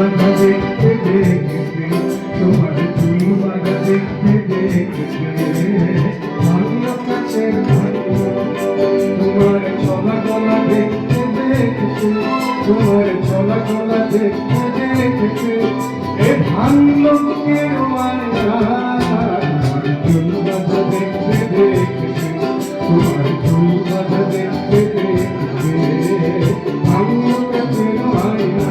বাঁধা দেখতে দেখতে, তোমার চুল বাঁধা দেখতে দেখতে ভাঙলো কাছের ভাঙলো। তোমার ছলা গলা দেখতে দেখতে, তোমার ছলা গলা দেখতে দেখতে এ ভাঙলো বুকের মায়া। তোমার চুল বাঁধা দেখতে দেখতে, তোমার চুল বাঁধা দেখতে দেখতে ভাঙলো কাছের মায়া।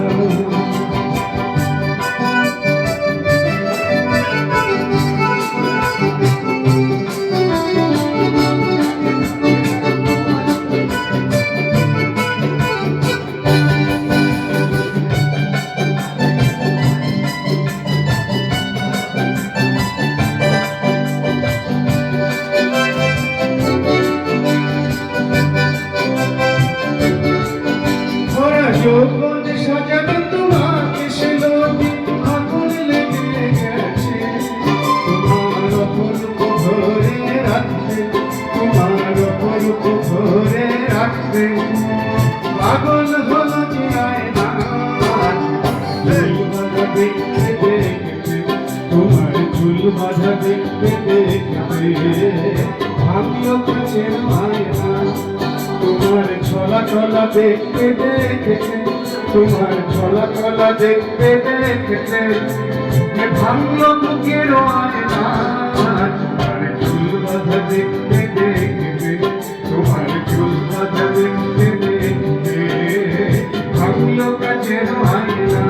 যৌবন সাজাবে তোমাকে সে লোকে আগুন লেগে গেছে। তোমার অপরূপ ধরে রাখতে, তোমার অপরূপ ধরে রাখতে পাগল হলো যে আয়না। চুল বাঁধা দেখতে দেখতে, তোমার চুল বাঁধা দেখতে দেখতে ভাঙলো কাছের মায়া। তোমার ছলা ছলা দেখতে দেখতে, তোমার ছলা ছলা দেখতে দেখতে ভাঙলো বুকের আয়না। তোমার চুল বাঁধা দেখতে দেখতে, তোমার চুল বাঁধা দেখতে দেখতে ভাঙলো কাছের আয়না।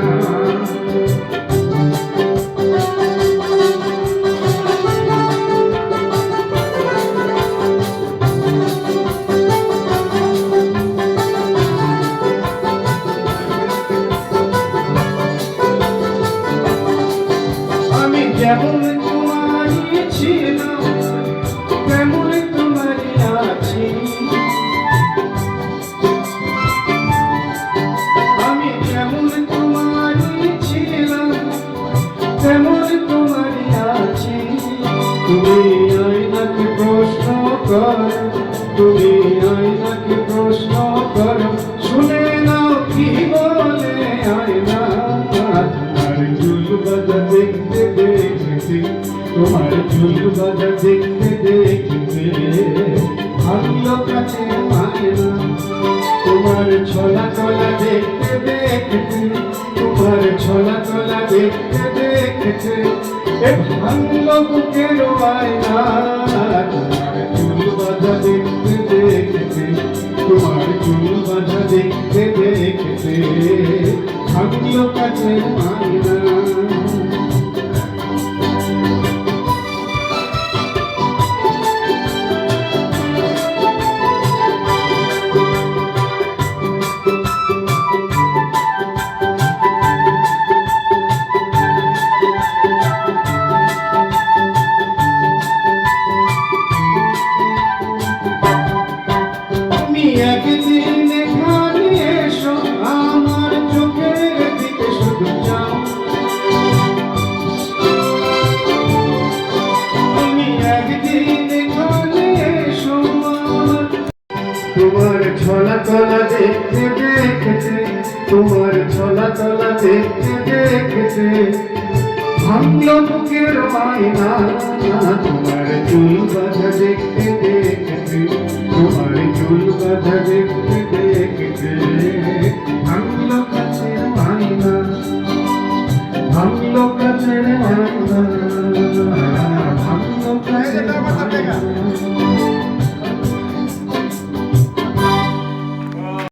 যেমন তোমারই ছিল তেমন তোমারই আছি। আমি যেমন তোমারই ছিলাম তেমন তোমারই আছি। তুমি আয়নাকে প্রশ্ন কর, তুমি আয়নাকে প্রশ্ন কর, শুনে নাও কি বলে আয়না। তোমার চুল বাঁধা দেখতে দেখতে, তোমার চুল বাঁধা দেখতে দেখতে ভাঙলো কাছের মায়না। তোমার ছলা ছলা দেখতে দেখতে, তোমার ছলা ছলা দেখতে দেখতে এ ভাঙলো বুকের আয়না। তোমার চুল বাঁধা দেখতে দেখতে, তোমার চুল বাঁধা দেখতে দেখতে ভাঙলো কাছের মায়না। একদিন এখানে এসো, আমার চোখের দিকে শুধু যাও। তুমি একদিন এখানে এসো, তোমার ছলা তলা দেখতে দেখতে, তোমার ছলা তলা দেখতে দেখতে ভাঙলো বুকের আয়না। তোমার চুল বাঁধা দেখতে দেখতে, তোমার চুল বাঁধা দেখতে